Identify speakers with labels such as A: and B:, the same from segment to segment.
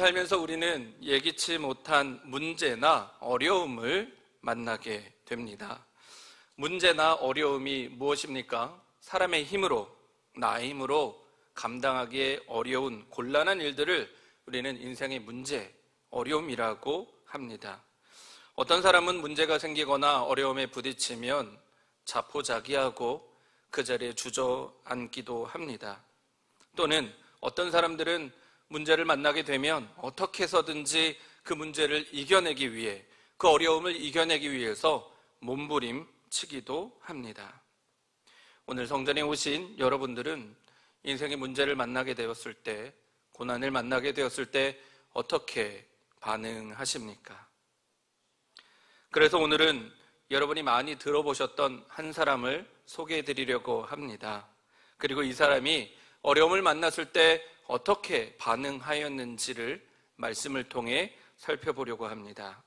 A: 살면서 우리는 예기치 못한 문제나 어려움을 만나게 됩니다. 문제나 어려움이 무엇입니까? 사람의 힘으로, 나의 힘으로 감당하기에 어려운 곤란한 일들을 우리는 인생의 문제, 어려움이라고 합니다. 어떤 사람은 문제가 생기거나 어려움에 부딪히면 자포자기하고 그 자리에 주저앉기도 합니다. 또는 어떤 사람들은 문제를 만나게 되면 어떻게 해서든지 그 문제를 이겨내기 위해, 그 어려움을 이겨내기 위해서 몸부림치기도 합니다. 오늘 성전에 오신 여러분들은 인생의 문제를 만나게 되었을 때, 고난을 만나게 되었을 때 어떻게 반응하십니까? 그래서 오늘은 여러분이 많이 들어보셨던 한 사람을 소개해 드리려고 합니다. 그리고 이 사람이 어려움을 만났을 때 어떻게 반응하였는지를 말씀을 통해 살펴보려고 합니다.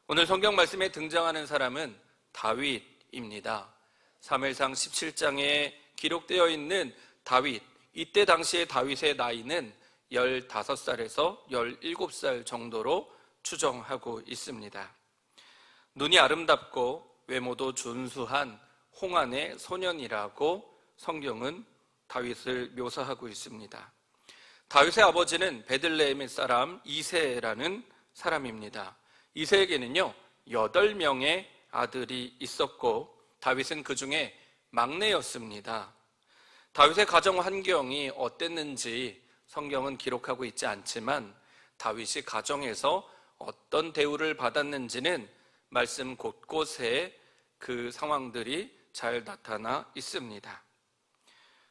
A: 오늘 성경 말씀에 등장하는 사람은 다윗입니다. 사무엘상 17장에 기록되어 있는 다윗, 이때 당시의 다윗의 나이는 15살에서 17살 정도로 추정하고 있습니다. 눈이 아름답고 외모도 준수한 홍안의 소년이라고 성경은 다윗을 묘사하고 있습니다. 다윗의 아버지는 베들레헴의 사람 이새라는 사람입니다. 이새에게는요 8명의 아들이 있었고 다윗은 그 중에 막내였습니다. 다윗의 가정 환경이 어땠는지 성경은 기록하고 있지 않지만 다윗이 가정에서 어떤 대우를 받았는지는 말씀 곳곳에 그 상황들이 잘 나타나 있습니다.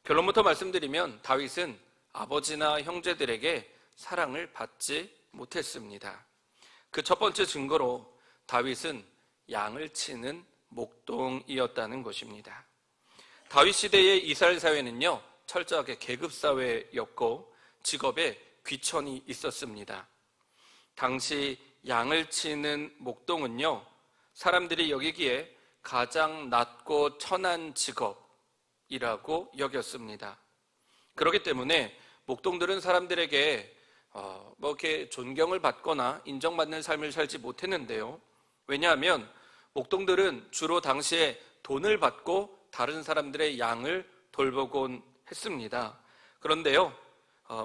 A: 결론부터 말씀드리면 다윗은 아버지나 형제들에게 사랑을 받지 못했습니다. 그 첫 번째 증거로 다윗은 양을 치는 목동이었다는 것입니다. 다윗 시대의 이스라엘 사회는요 철저하게 계급사회였고 직업에 귀천이 있었습니다. 당시 양을 치는 목동은요 사람들이 여기기에 가장 낮고 천한 직업이라고 여겼습니다. 그렇기 때문에 목동들은 사람들에게 이렇게 존경을 받거나 인정받는 삶을 살지 못했는데요. 왜냐하면 목동들은 주로 당시에 돈을 받고 다른 사람들의 양을 돌보곤 했습니다. 그런데요,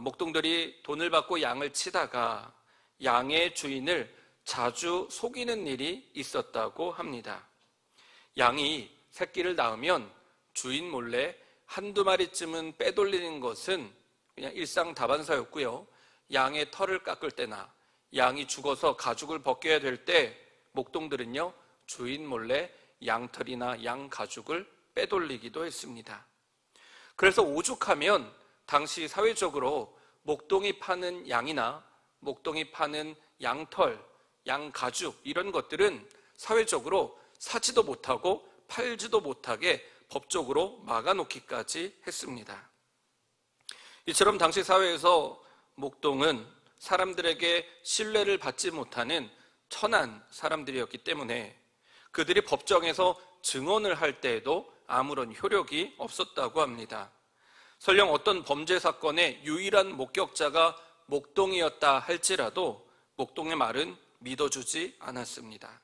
A: 목동들이 돈을 받고 양을 치다가 양의 주인을 자주 속이는 일이 있었다고 합니다. 양이 새끼를 낳으면 주인 몰래 한두 마리쯤은 빼돌리는 것은 그냥 일상다반사였고요. 양의 털을 깎을 때나 양이 죽어서 가죽을 벗겨야 될 때 목동들은요 주인 몰래 양털이나 양 가죽을 빼돌리기도 했습니다. 그래서 오죽하면 당시 사회적으로 목동이 파는 양이나 목동이 파는 양털, 양 가죽 이런 것들은 사회적으로 사지도 못하고 팔지도 못하게 법적으로 막아놓기까지 했습니다. 이처럼 당시 사회에서 목동은 사람들에게 신뢰를 받지 못하는 천한 사람들이었기 때문에 그들이 법정에서 증언을 할 때에도 아무런 효력이 없었다고 합니다. 설령 어떤 범죄 사건의 유일한 목격자가 목동이었다 할지라도 목동의 말은 믿어주지 않았습니다.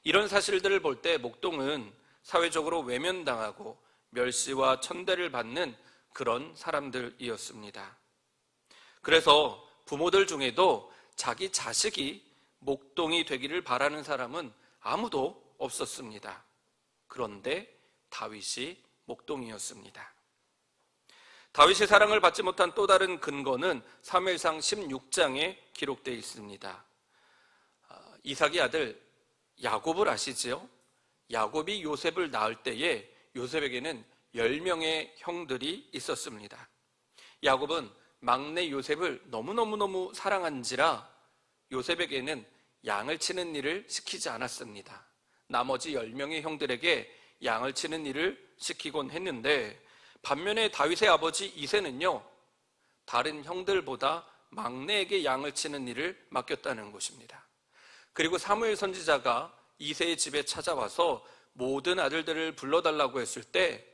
A: 이런 사실들을 볼 때 목동은 사회적으로 외면당하고 멸시와 천대를 받는 그런 사람들이었습니다. 그래서 부모들 중에도 자기 자식이 목동이 되기를 바라는 사람은 아무도 없었습니다. 그런데 다윗이 목동이었습니다. 다윗이 사랑을 받지 못한 또 다른 근거는 사무엘상 16장에 기록되어 있습니다. 이삭의 아들 야곱을 아시지요? 야곱이 요셉을 낳을 때에 요셉에게는 10명의 형들이 있었습니다. 야곱은 막내 요셉을 너무너무 사랑한지라 요셉에게는 양을 치는 일을 시키지 않았습니다. 나머지 10명의 형들에게 양을 치는 일을 시키곤 했는데 반면에 다윗의 아버지 이새는요 다른 형들보다 막내에게 양을 치는 일을 맡겼다는 것입니다. 그리고 사무엘 선지자가 이새의 집에 찾아와서 모든 아들들을 불러달라고 했을 때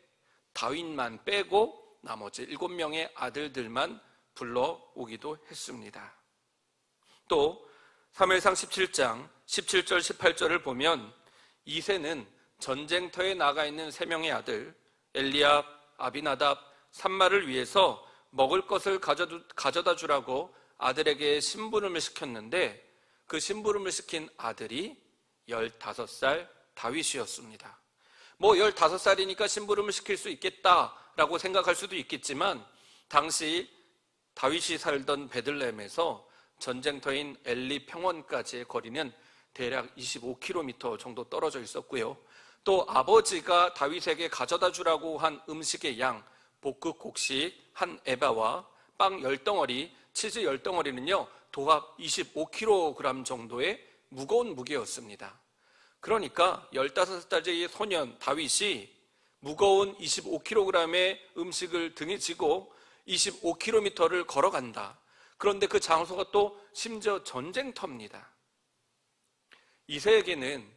A: 다윗만 빼고 나머지 7명의 아들들만 불러오기도 했습니다. 또 사무엘상 17장 17절 18절을 보면 이새는 전쟁터에 나가 있는 3명의 아들 엘리압, 아비나답, 삼마를 위해서 먹을 것을 가져다 주라고 아들에게 심부름을 시켰는데 그 심부름을 시킨 아들이 15살 다윗이었습니다. 15살이니까 심부름을 시킬 수 있겠다라고 생각할 수도 있겠지만 당시 다윗이 살던 베들레헴에서 전쟁터인 엘리 평원까지의 거리는 대략 25km 정도 떨어져 있었고요. 또 아버지가 다윗에게 가져다 주라고 한 음식의 양, 볶음곡식 한 에바와 빵 10덩어리, 치즈 10덩어리는요 도합 25kg 정도의 무거운 무게였습니다. 그러니까 15살짜리 소년 다윗이 무거운 25kg의 음식을 등에 지고 25km를 걸어간다. 그런데 그 장소가 또 심지어 전쟁터입니다. 이새에게는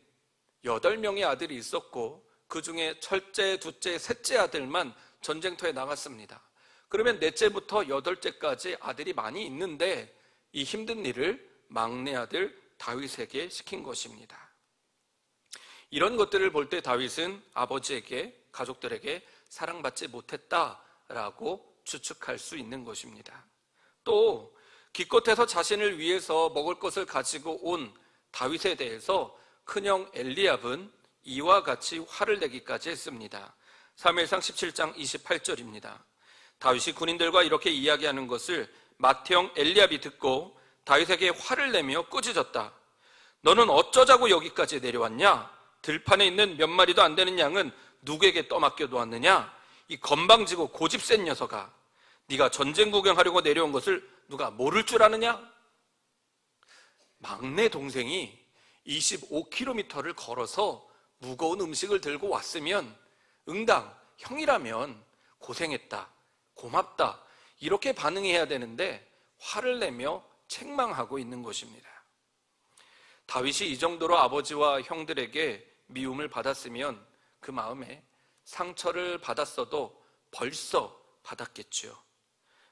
A: 8명의 아들이 있었고 그 중에 첫째, 둘째, 셋째 아들만 전쟁터에 나갔습니다. 그러면 넷째부터 8째까지 아들이 많이 있는데 이 힘든 일을 막내 아들 다윗에게 시킨 것입니다. 이런 것들을 볼 때 다윗은 아버지에게, 가족들에게 사랑받지 못했다라고 추측할 수 있는 것입니다. 또 기껏해서 자신을 위해서 먹을 것을 가지고 온 다윗에 대해서 큰형 엘리압은 이와 같이 화를 내기까지 했습니다. 사무엘상 17장 28절입니다. 다윗이 군인들과 이렇게 이야기하는 것을 맏형 엘리압이 듣고 다윗에게 화를 내며 꾸짖었다. 너는 어쩌자고 여기까지 내려왔냐? 들판에 있는 몇 마리도 안 되는 양은 누구에게 떠맡겨 놓았느냐? 이 건방지고 고집센 녀석아, 네가 전쟁 구경하려고 내려온 것을 누가 모를 줄 아느냐? 막내 동생이 25km를 걸어서 무거운 음식을 들고 왔으면 응당 형이라면 고생했다, 고맙다 이렇게 반응해야 되는데 화를 내며 책망하고 있는 것입니다. 다윗이 이 정도로 아버지와 형들에게 미움을 받았으면 그 마음에 상처를 받았어도 벌써 받았겠죠.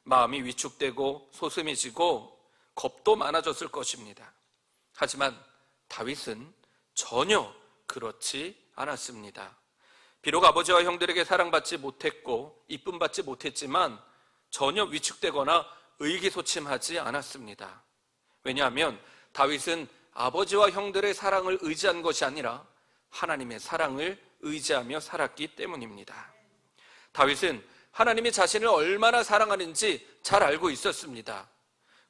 A: 마음이 위축되고 소심해지고 겁도 많아졌을 것입니다. 하지만 다윗은 전혀 그렇지 않았습니다. 비록 아버지와 형들에게 사랑받지 못했고 이쁨받지 못했지만 전혀 위축되거나 의기소침하지 않았습니다. 왜냐하면 다윗은 아버지와 형들의 사랑을 의지한 것이 아니라 하나님의 사랑을 의지하며 살았기 때문입니다. 다윗은 하나님이 자신을 얼마나 사랑하는지 잘 알고 있었습니다.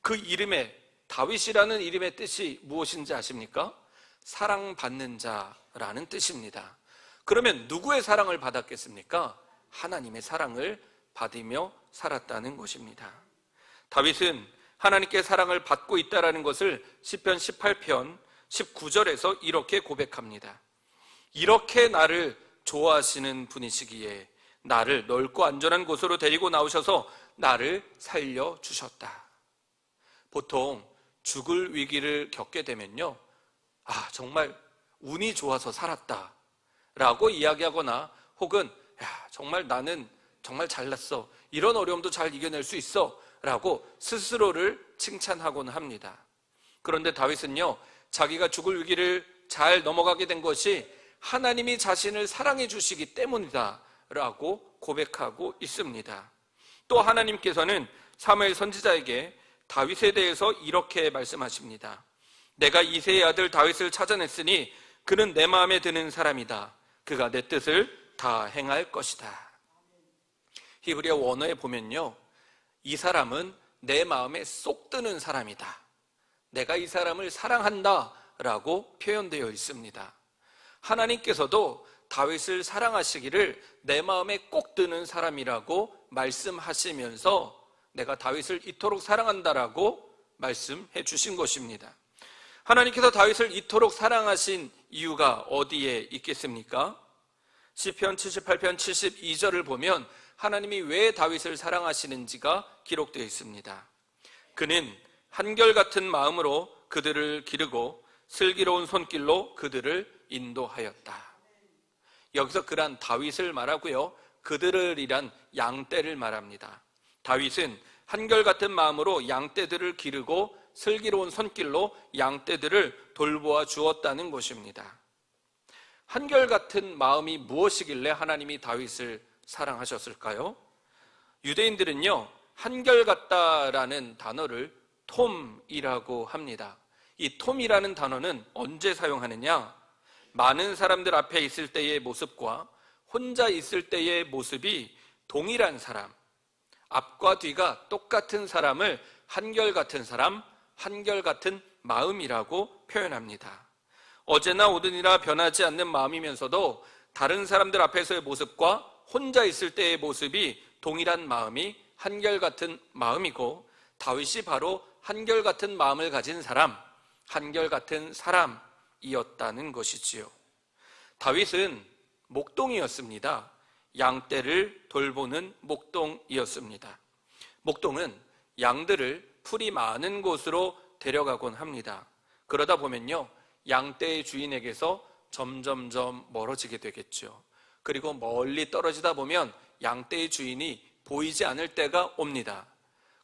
A: 그 이름에, 다윗이라는 이름의 뜻이 무엇인지 아십니까? 사랑받는 자라는 뜻입니다. 그러면 누구의 사랑을 받았겠습니까? 하나님의 사랑을 받으며 살았다는 것입니다. 다윗은 하나님께 사랑을 받고 있다는 것을 시편 18편 19절에서 이렇게 고백합니다. 이렇게 나를 좋아하시는 분이시기에 나를 넓고 안전한 곳으로 데리고 나오셔서 나를 살려주셨다. 보통 죽을 위기를 겪게 되면요, 정말 운이 좋아서 살았다 라고 이야기하거나 혹은 정말 나는 정말 잘났어, 이런 어려움도 잘 이겨낼 수 있어 라고 스스로를 칭찬하곤 합니다. 그런데 다윗은요, 자기가 죽을 위기를 잘 넘어가게 된 것이 하나님이 자신을 사랑해 주시기 때문이다 라고 고백하고 있습니다. 또 하나님께서는 사무엘 선지자에게 다윗에 대해서 이렇게 말씀하십니다. 내가 이새의 아들 다윗을 찾아냈으니 그는 내 마음에 드는 사람이다. 그가 내 뜻을 다 행할 것이다. 히브리어 원어에 보면요, 이 사람은 내 마음에 쏙 드는 사람이다, 내가 이 사람을 사랑한다 라고 표현되어 있습니다. 하나님께서도 다윗을 사랑하시기를 내 마음에 꼭 드는 사람이라고 말씀하시면서 내가 다윗을 이토록 사랑한다라고 말씀해 주신 것입니다. 하나님께서 다윗을 이토록 사랑하신 이유가 어디에 있겠습니까? 시편 78편 72절을 보면 하나님이 왜 다윗을 사랑하시는지가 기록되어 있습니다. 그는 한결같은 마음으로 그들을 기르고 슬기로운 손길로 그들을 인도하였다. 여기서 그란 다윗을 말하고요, 그들을이란 양떼를 말합니다. 다윗은 한결같은 마음으로 양떼들을 기르고 슬기로운 손길로 양떼들을 돌보아 주었다는 것입니다. 한결같은 마음이 무엇이길래 하나님이 다윗을 사랑하셨을까요? 유대인들은요, 한결같다라는 단어를 톰이라고 합니다. 이 톰이라는 단어는 언제 사용하느냐? 많은 사람들 앞에 있을 때의 모습과 혼자 있을 때의 모습이 동일한 사람, 앞과 뒤가 똑같은 사람을 한결같은 사람, 한결같은 마음이라고 표현합니다. 어제나 오늘이나 변하지 않는 마음이면서도 다른 사람들 앞에서의 모습과 혼자 있을 때의 모습이 동일한 마음이 한결같은 마음이고, 다윗이 바로 한결같은 마음을 가진 사람, 한결같은 사람이었다는 것이지요. 다윗은 목동이었습니다. 양떼를 돌보는 목동이었습니다. 목동은 양들을 풀이 많은 곳으로 데려가곤 합니다. 그러다 보면요, 양떼의 주인에게서 점점점 멀어지게 되겠죠. 그리고 멀리 떨어지다 보면 양떼의 주인이 보이지 않을 때가 옵니다.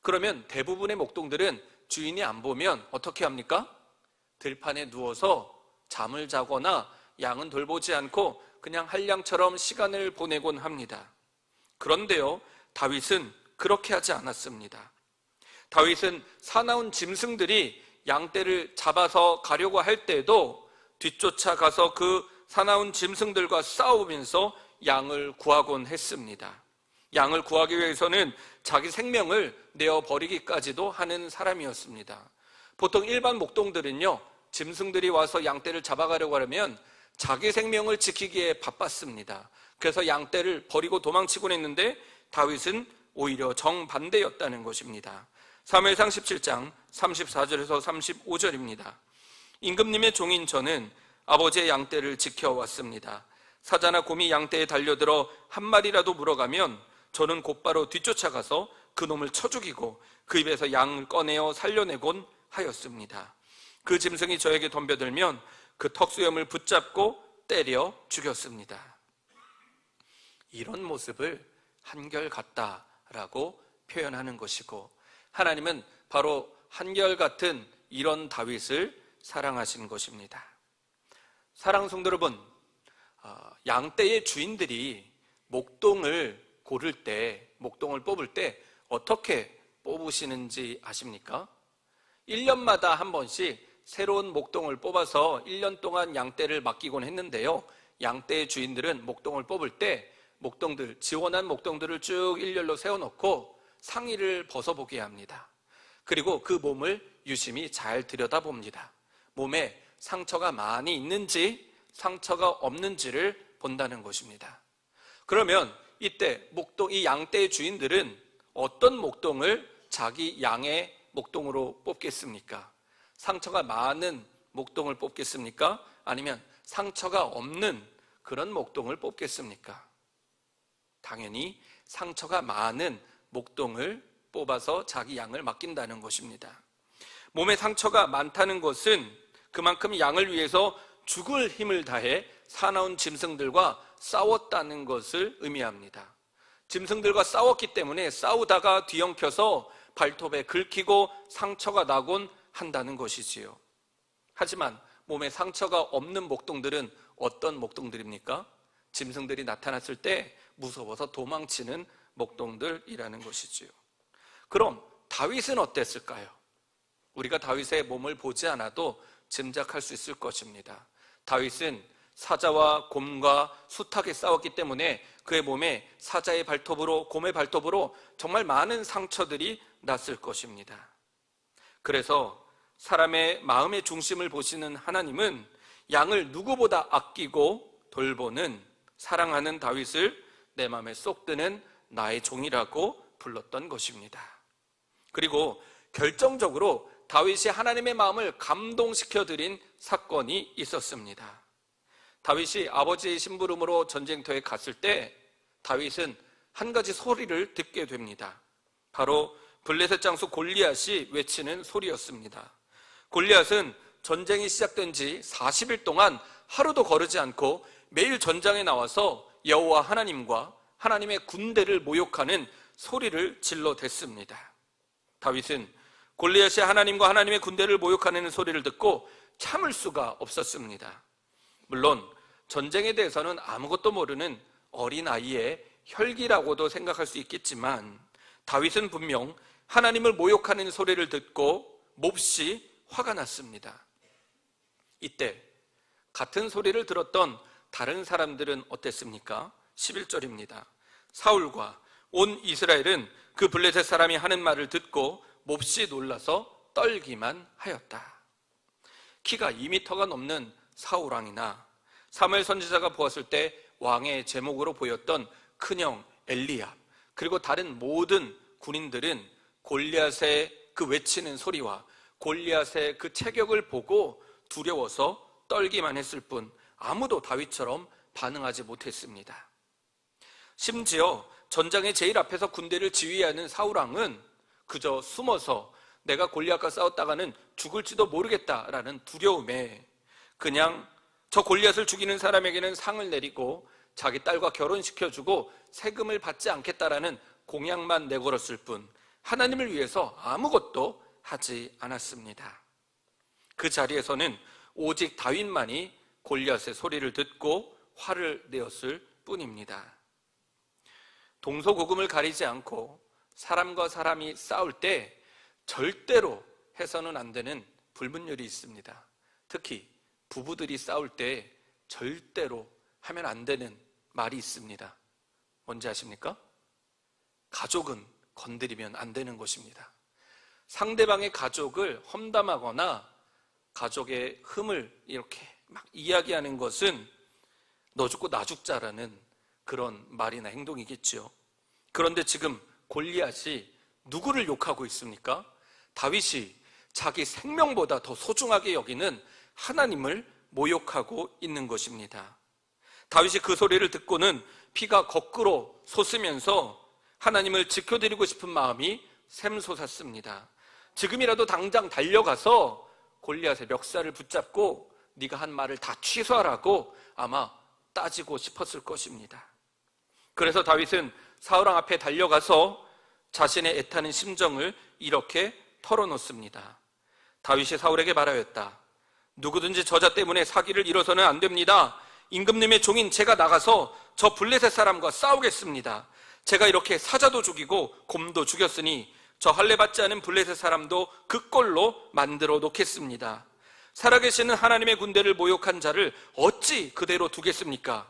A: 그러면 대부분의 목동들은 주인이 안 보면 어떻게 합니까? 들판에 누워서 잠을 자거나 양은 돌보지 않고 그냥 한량처럼 시간을 보내곤 합니다. 그런데요, 다윗은 그렇게 하지 않았습니다. 다윗은 사나운 짐승들이 양떼를 잡아서 가려고 할 때도 뒤쫓아 가서 그 사나운 짐승들과 싸우면서 양을 구하곤 했습니다. 양을 구하기 위해서는 자기 생명을 내어버리기까지도 하는 사람이었습니다. 보통 일반 목동들은요, 짐승들이 와서 양떼를 잡아가려고 하면 자기 생명을 지키기에 바빴습니다. 그래서 양떼를 버리고 도망치곤 했는데 다윗은 오히려 정반대였다는 것입니다. 사무엘상 17장 34절에서 35절입니다. 임금님의 종인 저는 아버지의 양떼를 지켜왔습니다. 사자나 곰이 양떼에 달려들어 한 마리라도 물어가면 저는 곧바로 뒤쫓아가서 그놈을 쳐 죽이고 그 입에서 양을 꺼내어 살려내곤 하였습니다. 그 짐승이 저에게 덤벼들면 그 턱수염을 붙잡고 때려 죽였습니다. 이런 모습을 한결같다라고 표현하는 것이고, 하나님은 바로 한결같은 이런 다윗을 사랑하신 것입니다. 사랑하는 성도 여러분, 양떼의 주인들이 목동을 고를 때, 목동을 뽑을 때 어떻게 뽑으시는지 아십니까? 1년마다 한 번씩 새로운 목동을 뽑아서 1년 동안 양떼를 맡기곤 했는데요, 양떼의 주인들은 목동을 뽑을 때 목동들, 지원한 목동들을 쭉 일렬로 세워놓고 상의를 벗어보게 합니다. 그리고 그 몸을 유심히 잘 들여다봅니다. 몸에 상처가 많이 있는지 상처가 없는지를 본다는 것입니다. 그러면 이때 이 양떼의 주인들은 어떤 목동을 자기 양의 목동으로 뽑겠습니까? 상처가 많은 목동을 뽑겠습니까? 아니면 상처가 없는 그런 목동을 뽑겠습니까? 당연히 상처가 많은 목동을 뽑아서 자기 양을 맡긴다는 것입니다. 몸에 상처가 많다는 것은 그만큼 양을 위해서 죽을 힘을 다해 사나운 짐승들과 싸웠다는 것을 의미합니다. 짐승들과 싸웠기 때문에 싸우다가 뒤엉켜서 발톱에 긁히고 상처가 나곤 한다는 것이지요. 하지만 몸에 상처가 없는 목동들은 어떤 목동들입니까? 짐승들이 나타났을 때 무서워서 도망치는 목동들이라는 것이지요. 그럼 다윗은 어땠을까요? 우리가 다윗의 몸을 보지 않아도 짐작할 수 있을 것입니다. 다윗은 사자와 곰과 숱하게 싸웠기 때문에 그의 몸에 사자의 발톱으로, 곰의 발톱으로 정말 많은 상처들이 났을 것입니다. 그래서 사람의 마음의 중심을 보시는 하나님은 양을 누구보다 아끼고 돌보는, 사랑하는 다윗을 내 마음에 쏙 드는 나의 종이라고 불렀던 것입니다. 그리고 결정적으로 다윗이 하나님의 마음을 감동시켜드린 사건이 있었습니다. 다윗이 아버지의 심부름으로 전쟁터에 갔을 때 다윗은 한 가지 소리를 듣게 됩니다. 바로 블레셋 장수 골리앗이 외치는 소리였습니다. 골리앗은 전쟁이 시작된 지 40일 동안 하루도 거르지 않고 매일 전장에 나와서 여호와 하나님과 하나님의 군대를 모욕하는 소리를 질러댔습니다. 다윗은 골리앗이 하나님과 하나님의 군대를 모욕하는 소리를 듣고 참을 수가 없었습니다. 물론 전쟁에 대해서는 아무것도 모르는 어린아이의 혈기라고도 생각할 수 있겠지만 다윗은 분명 하나님을 모욕하는 소리를 듣고 몹시 화가 났습니다. 이때 같은 소리를 들었던 다른 사람들은 어땠습니까? 11절입니다. 사울과 온 이스라엘은 그 블레셋 사람이 하는 말을 듣고 몹시 놀라서 떨기만 하였다. 키가 2m가 넘는 사울 왕이나 사무엘 선지자가 보았을 때 왕의 제목으로 보였던 큰형 엘리압, 그리고 다른 모든 군인들은 골리앗의 그 외치는 소리와 골리앗의 그 체격을 보고 두려워서 떨기만 했을 뿐 아무도 다윗처럼 반응하지 못했습니다. 심지어 전장의 제일 앞에서 군대를 지휘하는 사울왕은 그저 숨어서 내가 골리앗과 싸웠다가는 죽을지도 모르겠다라는 두려움에 그냥 저 골리앗을 죽이는 사람에게는 상을 내리고 자기 딸과 결혼시켜주고 세금을 받지 않겠다라는 공약만 내걸었을 뿐 하나님을 위해서 아무것도 하지 않았습니다. 그 자리에서는 오직 다윗만이 골리앗의 소리를 듣고 화를 내었을 뿐입니다. 동서고금을 가리지 않고 사람과 사람이 싸울 때 절대로 해서는 안 되는 불문율이 있습니다. 특히 부부들이 싸울 때 절대로 하면 안 되는 말이 있습니다. 뭔지 아십니까? 가족은 건드리면 안 되는 것입니다. 상대방의 가족을 험담하거나 가족의 흠을 이렇게 막 이야기하는 것은 너 죽고 나 죽자라는 그런 말이나 행동이겠죠. 그런데 지금 골리앗이 누구를 욕하고 있습니까? 다윗이 자기 생명보다 더 소중하게 여기는 하나님을 모욕하고 있는 것입니다. 다윗이 그 소리를 듣고는 피가 거꾸로 솟으면서 하나님을 지켜드리고 싶은 마음이 샘솟았습니다. 지금이라도 당장 달려가서 골리앗의 멱살을 붙잡고 네가 한 말을 다 취소하라고 아마 따지고 싶었을 것입니다. 그래서 다윗은 사울왕 앞에 달려가서 자신의 애타는 심정을 이렇게 털어놓습니다. 다윗이 사울에게 말하였다. 누구든지 저자 때문에 사기를 이뤄서는 안 됩니다. 임금님의 종인 제가 나가서 저 블레셋 사람과 싸우겠습니다. 제가 이렇게 사자도 죽이고 곰도 죽였으니 저 할례 받지 않은 블레셋 사람도 그 꼴로 만들어 놓겠습니다. 살아계시는 하나님의 군대를 모욕한 자를 어찌 그대로 두겠습니까?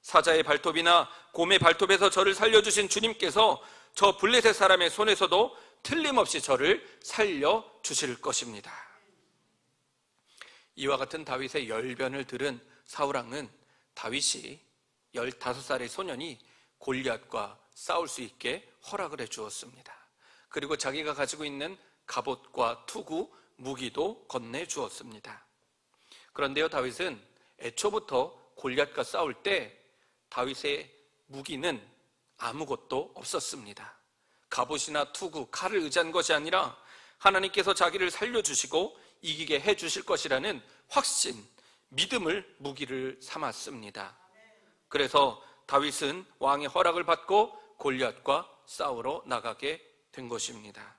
A: 사자의 발톱이나 곰의 발톱에서 저를 살려주신 주님께서 저 블레셋 사람의 손에서도 틀림없이 저를 살려주실 것입니다. 이와 같은 다윗의 열변을 들은 사울왕은 다윗이 15살의 소년이 골리앗과 싸울 수 있게 허락을 해주었습니다. 그리고 자기가 가지고 있는 갑옷과 투구, 무기도 건네주었습니다. 그런데요, 다윗은 애초부터 골리앗과 싸울 때 다윗의 무기는 아무것도 없었습니다. 갑옷이나 투구, 칼을 의지한 것이 아니라 하나님께서 자기를 살려주시고 이기게 해주실 것이라는 확신, 믿음을 무기를 삼았습니다. 그래서 다윗은 왕의 허락을 받고 골리앗과 싸우러 나가게 된 것입니다.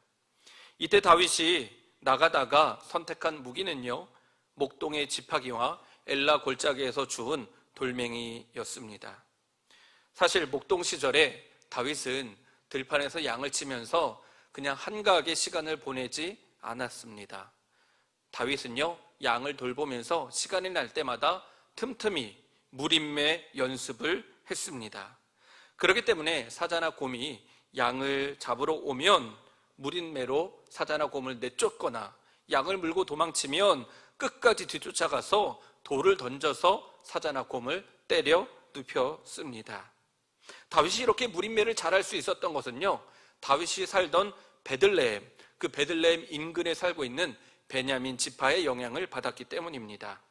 A: 이때 다윗이 나가다가 선택한 무기는요, 목동의 지팡이와 엘라 골짜기에서 주운 돌멩이였습니다. 사실 목동 시절에 다윗은 들판에서 양을 치면서 그냥 한가하게 시간을 보내지 않았습니다. 다윗은요, 양을 돌보면서 시간이 날 때마다 틈틈이 물인매 연습을 했습니다. 그렇기 때문에 사자나 곰이 양을 잡으러 오면 물인매로 사자나 곰을 내쫓거나 양을 물고 도망치면 끝까지 뒤쫓아가서 돌을 던져서 사자나 곰을 때려 눕혔습니다. 다윗이 이렇게 물인매를 잘할 수 있었던 것은요, 다윗이 살던 베들레헴, 그 베들레헴 인근에 살고 있는 베냐민 지파의 영향을 받았기 때문입니다.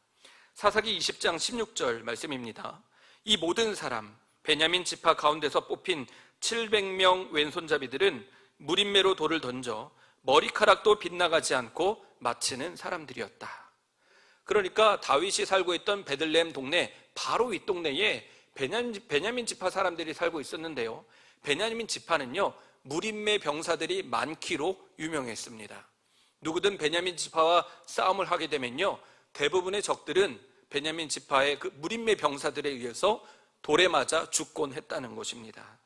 A: 사사기 20장 16절 말씀입니다. 이 모든 사람, 베냐민 지파 가운데서 뽑힌 700명 왼손잡이들은 물인매로 돌을 던져 머리카락도 빗나가지 않고 마치는 사람들이었다. 그러니까 다윗이 살고 있던 베들레헴 동네, 바로 이 동네에 베냐민 지파 사람들이 살고 있었는데요, 베냐민 지파는요, 물인매 병사들이 많기로 유명했습니다. 누구든 베냐민 지파와 싸움을 하게 되면요, 대부분의 적들은 베냐민 지파의 그 무림매 병사들에 의해서 돌에 맞아 죽곤 했다는 것입니다.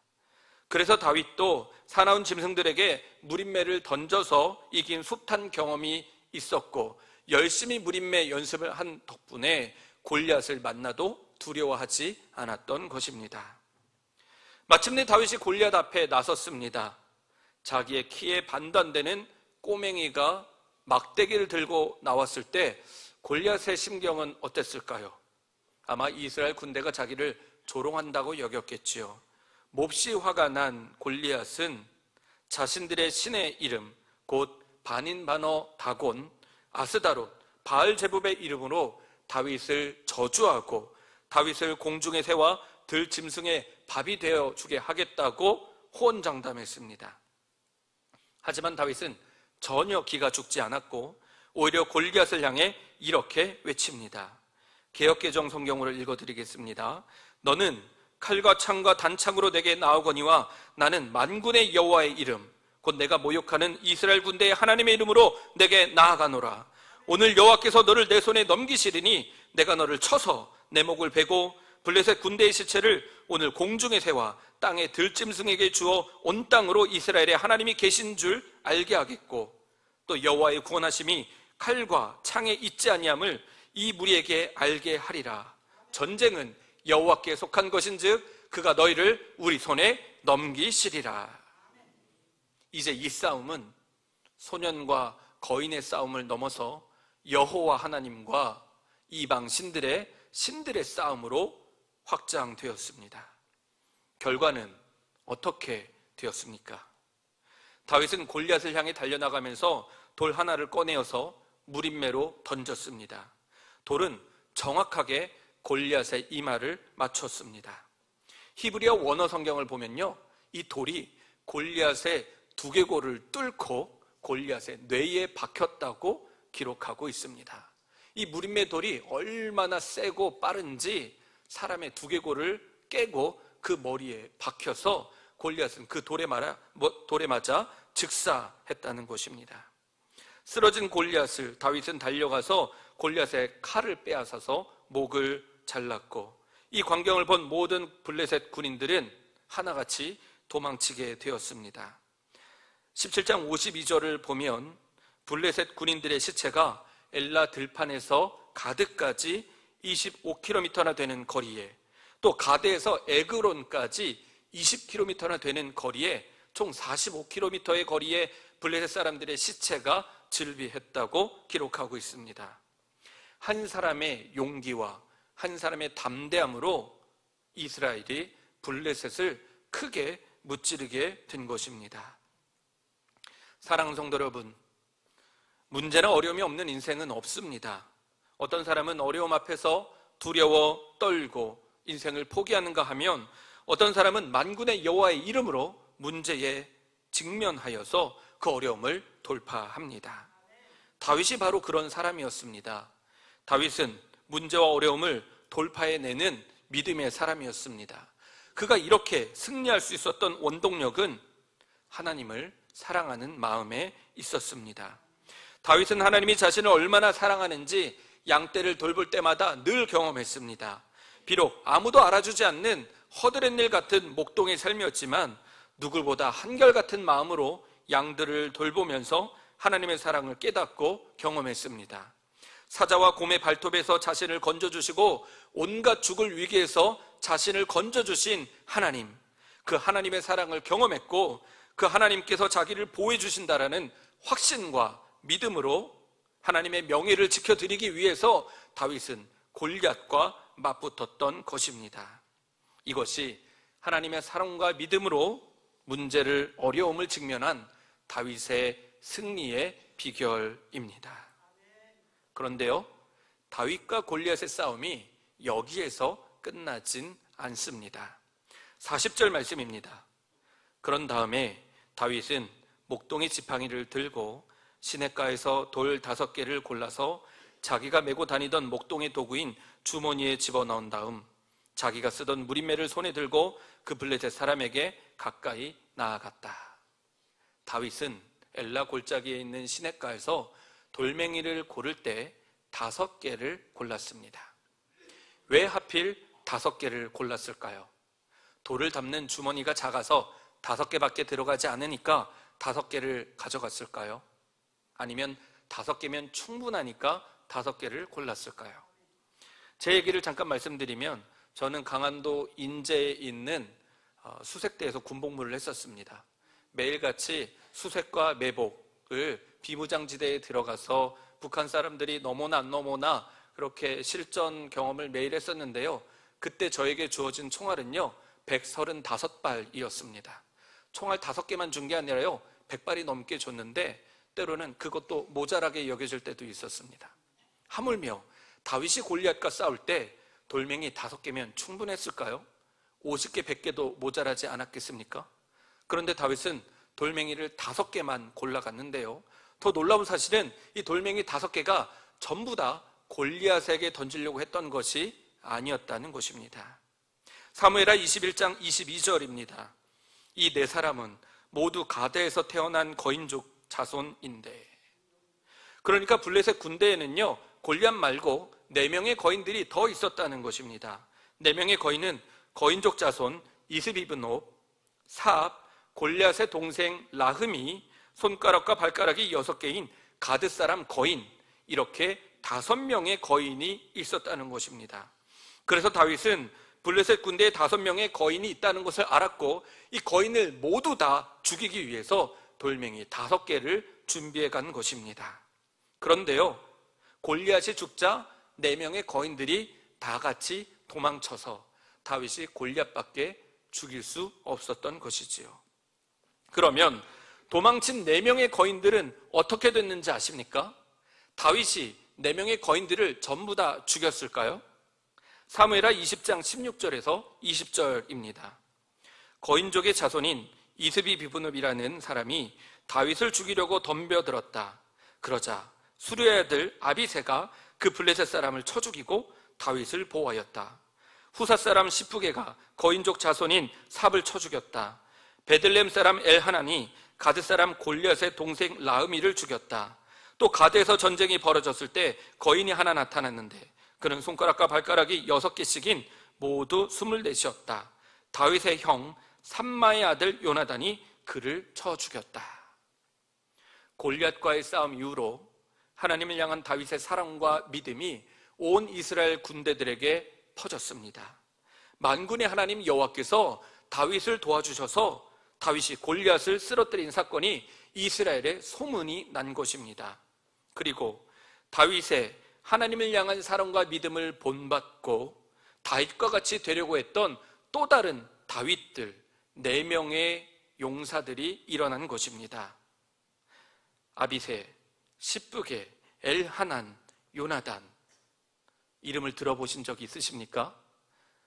A: 그래서 다윗도 사나운 짐승들에게 무림매를 던져서 이긴 숱한 경험이 있었고, 열심히 무림매 연습을 한 덕분에 골리앗을 만나도 두려워하지 않았던 것입니다. 마침내 다윗이 골리앗 앞에 나섰습니다. 자기의 키에 반도 안 되는 꼬맹이가 막대기를 들고 나왔을 때 골리앗의 심경은 어땠을까요? 아마 이스라엘 군대가 자기를 조롱한다고 여겼겠지요. 몹시 화가 난 골리앗은 자신들의 신의 이름, 곧 바닌바너 다곤, 아스다롯, 바알제붑의 이름으로 다윗을 저주하고 다윗을 공중의 새와 들짐승의 밥이 되어 주게 하겠다고 호언장담했습니다. 하지만 다윗은 전혀 기가 죽지 않았고 오히려 골리앗을 향해 이렇게 외칩니다. 개역개정 성경으로 읽어드리겠습니다. 너는 칼과 창과 단창으로 내게 나오거니와 나는 만군의 여호와의 이름, 곧 내가 모욕하는 이스라엘 군대의 하나님의 이름으로 내게 나아가노라. 오늘 여호와께서 너를 내 손에 넘기시리니 내가 너를 쳐서 내 목을 베고 블레셋 군대의 시체를 오늘 공중의 새와 땅의 들짐승에게 주어 온 땅으로 이스라엘의 하나님이 계신 줄 알게 하겠고, 또 여호와의 구원하심이 칼과 창에 있지 아니함을 이 무리에게 알게 하리라. 전쟁은 여호와께 속한 것인즉 그가 너희를 우리 손에 넘기시리라. 이제 이 싸움은 소년과 거인의 싸움을 넘어서 여호와 하나님과 이방 신들의 싸움으로 확장되었습니다. 결과는 어떻게 되었습니까? 다윗은 골리앗을 향해 달려나가면서 돌 하나를 꺼내어서 무림매로 던졌습니다. 돌은 정확하게 골리앗의 이마를 맞췄습니다. 히브리어 원어 성경을 보면요, 이 돌이 골리앗의 두개골을 뚫고 골리앗의 뇌에 박혔다고 기록하고 있습니다. 이 무림매 돌이 얼마나 세고 빠른지 사람의 두개골을 깨고 그 머리에 박혀서 골리앗은 그 돌에 맞아 즉사했다는 것입니다. 쓰러진 골리앗을 다윗은 달려가서 골리앗의 칼을 빼앗아서 목을 잘랐고, 이 광경을 본 모든 블레셋 군인들은 하나같이 도망치게 되었습니다. 17장 52절을 보면 블레셋 군인들의 시체가 엘라 들판에서 가드까지 25km나 되는 거리에, 또 가드에서 에그론까지 20km나 되는 거리에, 총 45km의 거리에 블레셋 사람들의 시체가 즐비했다고 기록하고 있습니다. 한 사람의 용기와 한 사람의 담대함으로 이스라엘이 블레셋을 크게 무찌르게 된 것입니다. 사랑하는 성도 여러분, 문제나 어려움이 없는 인생은 없습니다. 어떤 사람은 어려움 앞에서 두려워 떨고 인생을 포기하는가 하면, 어떤 사람은 만군의 여호와의 이름으로 문제에 직면하여서 그 어려움을 돌파합니다. 다윗이 바로 그런 사람이었습니다. 다윗은 문제와 어려움을 돌파해내는 믿음의 사람이었습니다. 그가 이렇게 승리할 수 있었던 원동력은 하나님을 사랑하는 마음에 있었습니다. 다윗은 하나님이 자신을 얼마나 사랑하는지 양떼를 돌볼 때마다 늘 경험했습니다. 비록 아무도 알아주지 않는 허드렛일 같은 목동의 삶이었지만 누구보다 한결같은 마음으로 양들을 돌보면서 하나님의 사랑을 깨닫고 경험했습니다. 사자와 곰의 발톱에서 자신을 건져주시고 온갖 죽을 위기에서 자신을 건져주신 하나님, 그 하나님의 사랑을 경험했고, 그 하나님께서 자기를 보호해 주신다라는 확신과 믿음으로 하나님의 명예를 지켜드리기 위해서 다윗은 골리앗과 맞붙었던 것입니다. 이것이 하나님의 사랑과 믿음으로 문제를, 어려움을 직면한 다윗의 승리의 비결입니다. 그런데요, 다윗과 골리앗의 싸움이 여기에서 끝나진 않습니다. 40절 말씀입니다. 그런 다음에 다윗은 목동의 지팡이를 들고 시냇가에서 돌 5개를 골라서 자기가 메고 다니던 목동의 도구인 주머니에 집어넣은 다음 자기가 쓰던 무림매를 손에 들고 그 블레셋 사람에게 가까이 나아갔다. 다윗은 엘라 골짜기에 있는 시냇가에서 돌멩이를 고를 때 5개를 골랐습니다. 왜 하필 5개를 골랐을까요? 돌을 담는 주머니가 작아서 5개밖에 들어가지 않으니까 5개를 가져갔을까요? 아니면 5개면 충분하니까 5개를 골랐을까요? 제 얘기를 잠깐 말씀드리면 저는 강원도 인제에 있는 수색대에서 군복무를 했었습니다. 매일같이 수색과 매복을 비무장지대에 들어가서 북한 사람들이 너무나 안 너무나 그렇게 실전 경험을 매일 했었는데요. 그때 저에게 주어진 총알은요 135발이었습니다. 총알 5개만 준 게 아니라요 100발이 넘게 줬는데 때로는 그것도 모자라게 여겨질 때도 있었습니다. 하물며 다윗이 골리앗과 싸울 때 돌멩이 5개면 충분했을까요? 50개, 100개도 모자라지 않았겠습니까? 그런데 다윗은 돌멩이를 5개만 골라갔는데요. 더 놀라운 사실은 이 돌멩이 5개가 전부 다 골리앗에게 던지려고 했던 것이 아니었다는 것입니다. 사무엘하 21장 22절입니다. 이 4사람은 모두 가드에서 태어난 거인족 자손인데, 그러니까 블레셋 군대에는요 골리앗 말고 4명의 거인들이 더 있었다는 것입니다. 4명의 거인은 거인족 자손 이스비브노, 사압, 골리앗의 동생 라흠이, 손가락과 발가락이 6개인 가드 사람 거인, 이렇게 5명의 거인이 있었다는 것입니다. 그래서 다윗은 블레셋 군대에 5명의 거인이 있다는 것을 알았고 이 거인을 모두 다 죽이기 위해서 돌멩이 5개를 준비해 간 것입니다. 그런데요 골리앗이 죽자 4명의 거인들이 다 같이 도망쳐서 다윗이 골리앗밖에 죽일 수 없었던 것이지요. 그러면 도망친 4명의 거인들은 어떻게 됐는지 아십니까? 다윗이 4명의 거인들을 전부 다 죽였을까요? 사무엘하 20장 16절에서 20절입니다. 거인족의 자손인 이스비비브눕이라는 사람이 다윗을 죽이려고 덤벼들었다. 그러자 수르의 아들 아비새가 그 블레셋 사람을 쳐 죽이고 다윗을 보호하였다. 후사 사람 시프게가 거인족 자손인 삽을 쳐 죽였다. 베들레헴 사람 엘하난이 가드 사람 골리앗의 동생 라흐미를 죽였다. 또 가드에서 전쟁이 벌어졌을 때 거인이 하나 나타났는데 그는 손가락과 발가락이 6개씩인 모두 24이었다. 다윗의 형 삼마의 아들 요나단이 그를 쳐 죽였다. 골리앗과의 싸움 이후로 하나님을 향한 다윗의 사랑과 믿음이 온 이스라엘 군대들에게 퍼졌습니다. 만군의 하나님 여호와께서 다윗을 도와주셔서 다윗이 골리앗을 쓰러뜨린 사건이 이스라엘에 소문이 난 것입니다. 그리고 다윗의 하나님을 향한 사랑과 믿음을 본받고 다윗과 같이 되려고 했던 또 다른 다윗들 4명의 용사들이 일어난 것입니다. 아비새, 시프게, 엘하난, 요나단, 이름을 들어보신 적이 있으십니까?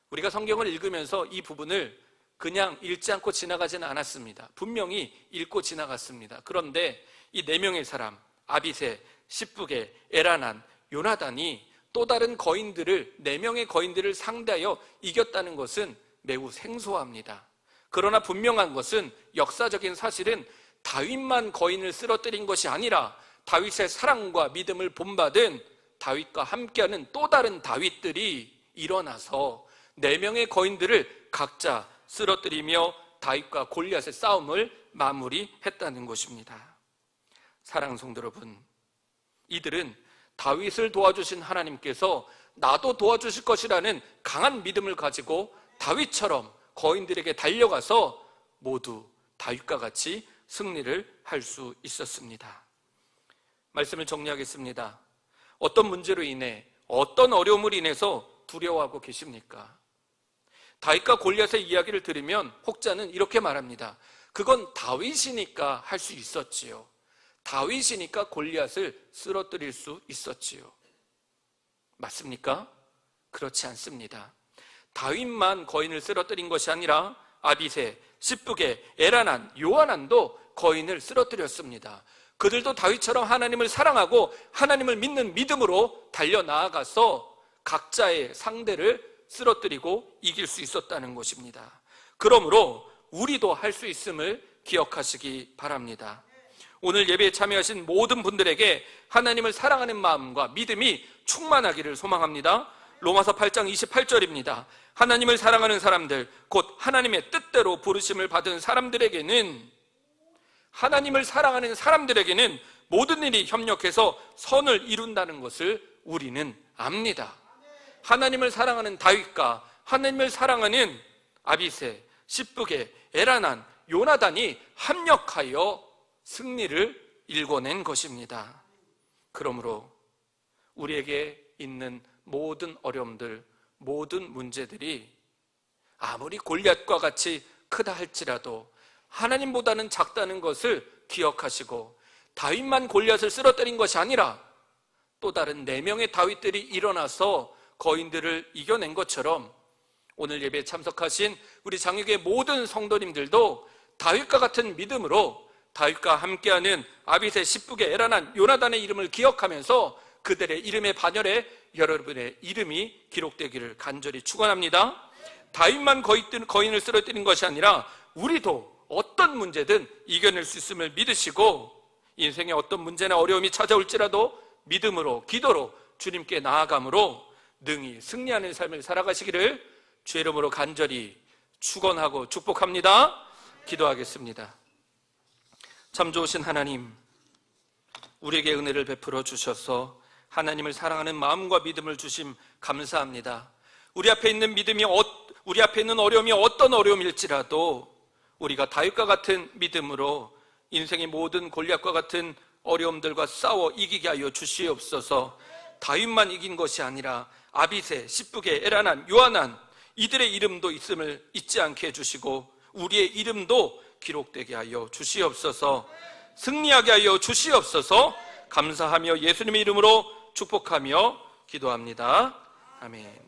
A: 우리가 성경을 읽으면서 이 부분을 그냥 읽지 않고 지나가지는 않았습니다. 분명히 읽고 지나갔습니다. 그런데 이 4명의 사람, 아비새, 시프게, 엘하난, 요나단이 또 다른 거인들을 4명의 거인들을 상대하여 이겼다는 것은 매우 생소합니다. 그러나 분명한 것은 역사적인 사실은 다윗만 거인을 쓰러뜨린 것이 아니라 다윗의 사랑과 믿음을 본받은 다윗과 함께하는 또 다른 다윗들이 일어나서 4명의 거인들을 각자 쓰러뜨리며 다윗과 골리앗의 싸움을 마무리했다는 것입니다. 사랑하는 성도 여러분, 이들은 다윗을 도와주신 하나님께서 나도 도와주실 것이라는 강한 믿음을 가지고 다윗처럼 거인들에게 달려가서 모두 다윗과 같이 승리를 할 수 있었습니다. 말씀을 정리하겠습니다. 어떤 문제로 인해, 어떤 어려움을 인해서 두려워하고 계십니까? 다윗과 골리앗의 이야기를 들으면 혹자는 이렇게 말합니다. 그건 다윗이니까 할 수 있었지요. 다윗이니까 골리앗을 쓰러뜨릴 수 있었지요. 맞습니까? 그렇지 않습니다. 다윗만 거인을 쓰러뜨린 것이 아니라 아비새, 시프게, 엘하난, 요하난도 거인을 쓰러뜨렸습니다. 그들도 다윗처럼 하나님을 사랑하고 하나님을 믿는 믿음으로 달려나아가서 각자의 상대를 쓰러뜨리고 이길 수 있었다는 것입니다. 그러므로 우리도 할 수 있음을 기억하시기 바랍니다. 오늘 예배에 참여하신 모든 분들에게 하나님을 사랑하는 마음과 믿음이 충만하기를 소망합니다. 로마서 8장 28절입니다. 하나님을 사랑하는 사람들, 곧 하나님의 뜻대로 부르심을 받은 사람들에게는, 하나님을 사랑하는 사람들에게는 모든 일이 협력해서 선을 이룬다는 것을 우리는 압니다. 하나님을 사랑하는 다윗과 하나님을 사랑하는 아비새, 시브게, 에라난, 요나단이 합력하여 승리를 일궈낸 것입니다. 그러므로 우리에게 있는 모든 어려움들, 모든 문제들이 아무리 골리앗과 같이 크다 할지라도 하나님보다는 작다는 것을 기억하시고, 다윗만 골리앗을 쓰러뜨린 것이 아니라 또 다른 4명의 다윗들이 일어나서 거인들을 이겨낸 것처럼 오늘 예배에 참석하신 우리 장육의 모든 성도님들도 다윗과 같은 믿음으로 다윗과 함께하는 아비새, 시브게, 에라난, 요나단의 이름을 기억하면서 그들의 이름의 반열에 여러분의 이름이 기록되기를 간절히 축원합니다. 다윗만 거인을 쓰러뜨린 것이 아니라 우리도 어떤 문제든 이겨낼 수 있음을 믿으시고, 인생에 어떤 문제나 어려움이 찾아올지라도 믿음으로, 기도로 주님께 나아감으로 능히 승리하는 삶을 살아가시기를 주의 이름으로 간절히 축원하고 축복합니다. 기도하겠습니다. 참 좋으신 하나님, 우리에게 은혜를 베풀어 주셔서 하나님을 사랑하는 마음과 믿음을 주심 감사합니다. 우리 앞에 있는 어려움이 어떤 어려움일지라도 우리가 다윗과 같은 믿음으로 인생의 모든 골리앗과 같은 어려움들과 싸워 이기게 하여 주시옵소서. 다윗만 이긴 것이 아니라 아비새, 시브게, 에라난, 요하난, 이들의 이름도 있음을 잊지 않게 해주시고 우리의 이름도 기록되게 하여 주시옵소서. 승리하게 하여 주시옵소서. 감사하며 예수님의 이름으로 축복하며 기도합니다. 아멘.